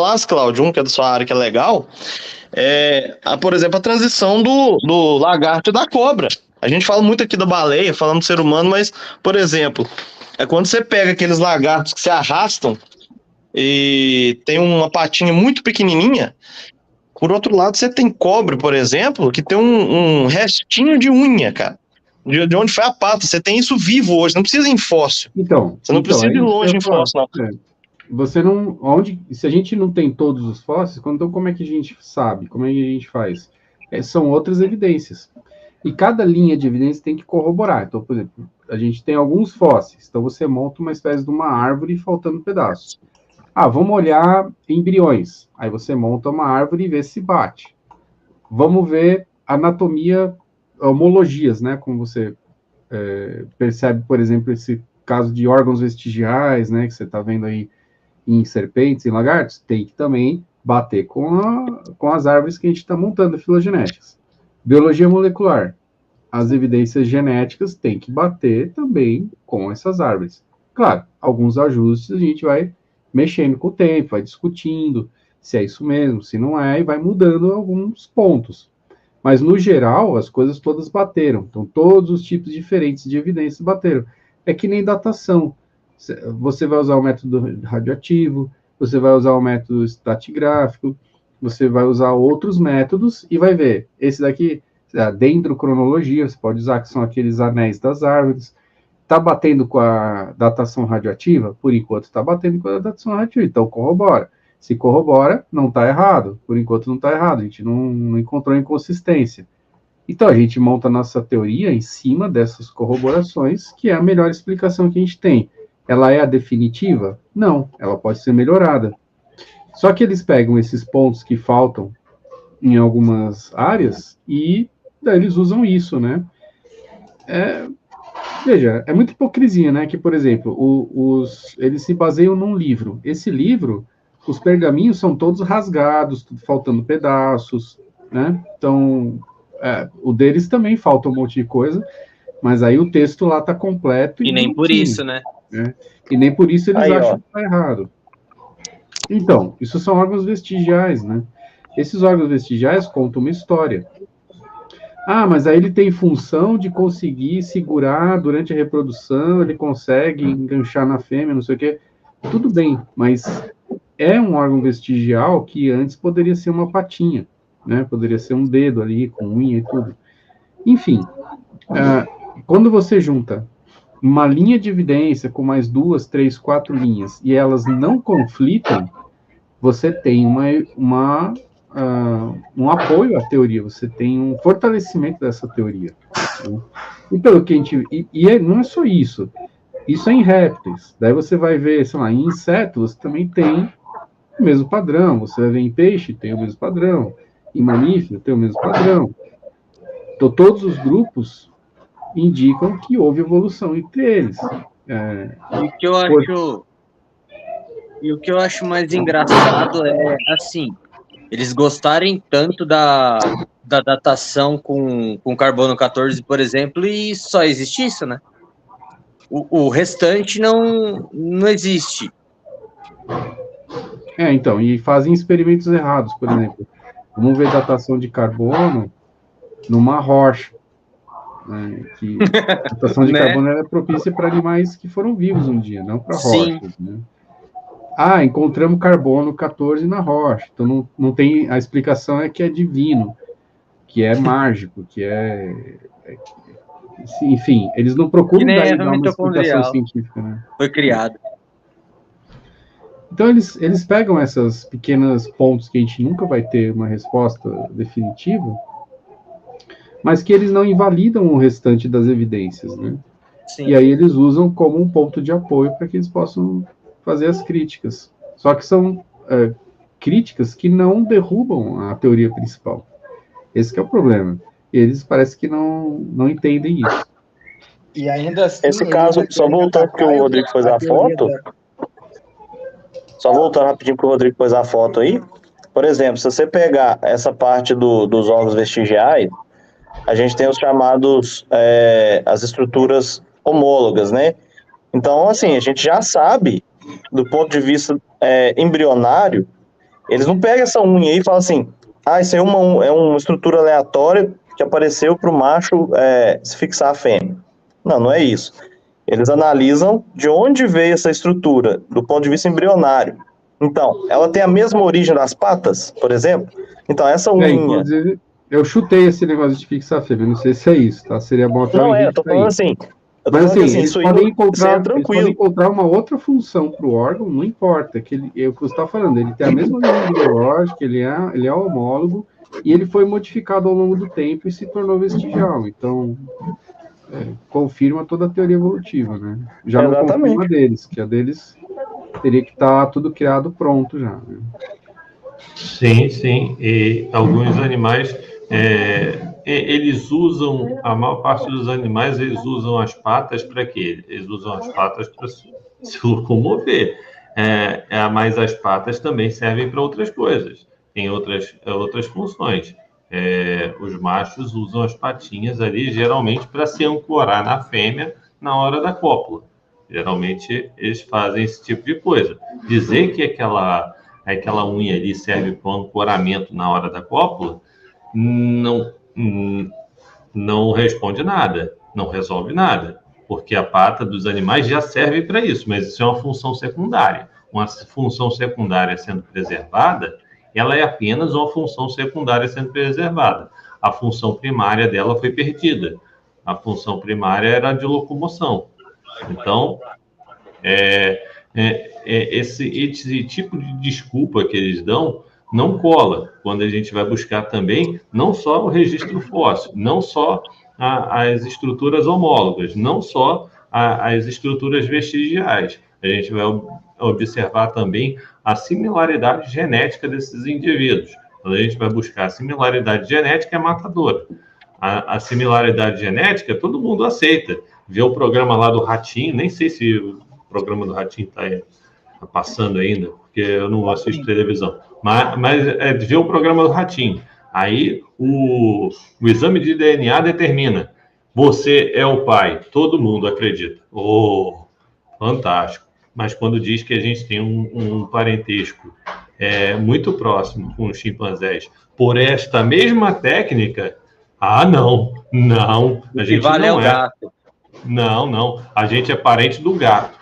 falasse, Cláudio, um que é da sua área que é legal, por exemplo, a transição do lagarto e da cobra. A gente fala muito aqui da baleia, falando do ser humano, mas, por exemplo, é quando você pega aqueles lagartos que se arrastam e tem uma patinha muito pequenininha. Por outro lado, você tem cobre, por exemplo, que tem um restinho de unha, cara. De onde foi a pata. Você tem isso vivo hoje, não precisa ir em fóssil. Você não precisa É ir isso que eu longe ia em falar. fóssil, não. Você não, se a gente não tem todos os fósseis, então como é que a gente sabe? Como é que a gente faz? São outras evidências. E cada linha de evidência tem que corroborar. Então, por exemplo, a gente tem alguns fósseis. Então, você monta uma espécie de uma árvore faltando pedaços. Vamos olhar embriões. Aí você monta uma árvore e vê se bate. Vamos ver anatomia, homologias, né? Como você percebe, por exemplo, esse caso de órgãos vestigiais, né? Que você está vendo aí em serpentes, em lagartos, tem que também bater com as árvores que a gente está montando, filogenéticas. Biologia molecular. As evidências genéticas têm que bater também com essas árvores. Claro, alguns ajustes a gente vai mexendo com o tempo, vai discutindo se é isso mesmo, se não é, e vai mudando alguns pontos. Mas, no geral, as coisas todas bateram. Então, todos os tipos diferentes de evidências bateram. É que nem datação. Você vai usar o método radioativo, você vai usar o método estratigráfico, você vai usar outros métodos e vai ver. Esse daqui, a dendrocronologia, você pode usar, que são aqueles anéis das árvores. Está batendo com a datação radioativa? Por enquanto está batendo com a datação radioativa, então corrobora. Se corrobora, não está errado. Por enquanto não está errado, a gente não encontrou inconsistência. Então a gente monta a nossa teoria em cima dessas corroborações, que é a melhor explicação que a gente tem. Ela é a definitiva? Não, ela pode ser melhorada. Só que eles pegam esses pontos que faltam em algumas áreas e daí eles usam isso, né? Veja, é muita hipocrisia, né? Que, por exemplo, eles se baseiam num livro. Esse livro, os pergaminhos são todos rasgados, faltando pedaços, né? Então, o deles também falta um monte de coisa, mas aí o texto lá está completo e nem por isso, né? E nem por isso eles Aí, acham que está errado. Então, isso são órgãos vestigiais, né? Esses órgãos vestigiais contam uma história. Mas aí ele tem função de conseguir segurar durante a reprodução, ele consegue enganchar na fêmea, não sei o quê. Tudo bem, mas é um órgão vestigial que antes poderia ser uma patinha, né? Poderia ser um dedo ali, com unha e tudo. Enfim, quando você junta uma linha de evidência com mais 2, 3, 4 linhas e elas não conflitam, você tem um apoio à teoria, você tem um fortalecimento dessa teoria. Né? E pelo que a gente. Não é só isso. Isso é em répteis. Daí você vai ver, sei lá, em insetos também tem o mesmo padrão. Você vai ver em peixe, tem o mesmo padrão. Em mamífero, tem o mesmo padrão. Então, todos os grupos indicam que houve evolução entre eles. E o que eu acho mais engraçado é, assim, eles gostarem tanto da datação com carbono 14, por exemplo, e só existe isso, né? O restante não existe. Então, e fazem experimentos errados, por exemplo. Vamos ver datação de carbono numa rocha. Né, que a datação de carbono é propícia para animais que foram vivos um dia, não para rochas. Né? Encontramos carbono 14 na rocha. Então não tem. A explicação é que é divino, que é mágico, que enfim, eles não procuram dar uma explicação científica. Né? Foi criado. Então eles pegam essas pequenas pontos que a gente nunca vai ter uma resposta definitiva, mas que eles não invalidam o restante das evidências, né? Sim. E aí eles usam como um ponto de apoio para que eles possam fazer as críticas. Só que são críticas que não derrubam a teoria principal. Esse que é o problema. Eles parece que não entendem isso. E ainda assim, esse caso, só voltando porque o Rodrigo pôs a foto, só voltando rapidinho que o Rodrigo pôs a foto aí, por exemplo, se você pegar essa parte dos órgãos vestigiais, a gente tem os chamados, as estruturas homólogas, né? Então, assim, a gente já sabe, do ponto de vista embrionário, Eles não pegam essa unha aí e falam assim, isso aí é uma estrutura aleatória que apareceu para o macho se fixar a fêmea. Não é isso. Eles analisam de onde veio essa estrutura, do ponto de vista embrionário. Então, ela tem a mesma origem das patas, por exemplo? Então, essa unha... Inclusive, eu chutei esse negócio de fixar a fêmea, não sei se é isso, tá? Seria bom até Não, eu tô falando assim... Mas assim, eles isso podem aí encontrar, tranquilo. eles podem encontrar uma outra função para o órgão, não importa, que ele, é o que você está falando, ele tem a mesma origem biológica, ele é homólogo, e ele foi modificado ao longo do tempo e se tornou vestigial, então confirma toda a teoria evolutiva, né? Já não confirma a deles, que a deles teria que estar tudo criado pronto já, né? Sim, e alguns animais... eles usam, a maior parte dos animais, eles usam as patas para quê? Eles usam as patas para se locomover. Mas as patas também servem para outras coisas, tem outras funções. Os machos usam as patinhas ali, geralmente, para se ancorar na fêmea na hora da cópula. Geralmente, eles fazem esse tipo de coisa. Dizer que aquela unha ali serve para o ancoramento na hora da cópula, não responde nada, não resolve nada, porque a pata dos animais já serve para isso, mas isso é uma função secundária. Uma função secundária sendo preservada, ela é apenas uma função secundária sendo preservada. A função primária dela foi perdida. A função primária era a de locomoção. Então, esse tipo de desculpa que eles dão não cola quando a gente vai buscar também não só o registro fóssil, não só as estruturas homólogas, não só as estruturas vestigiais. A gente vai observar também a similaridade genética desses indivíduos. Quando a gente vai buscar a similaridade genética, é matadora. A similaridade genética, todo mundo aceita. Vê o programa lá do Ratinho, nem sei se o programa do Ratinho está passando ainda, porque eu não assisto televisão. Mas vê o programa do Ratinho. Aí o exame de DNA determina. Você é o pai. Todo mundo acredita. Fantástico. Mas quando diz que a gente tem um parentesco muito próximo com os chimpanzés, por esta mesma técnica, não. A gente vale não é o gato. Não. A gente é parente do gato.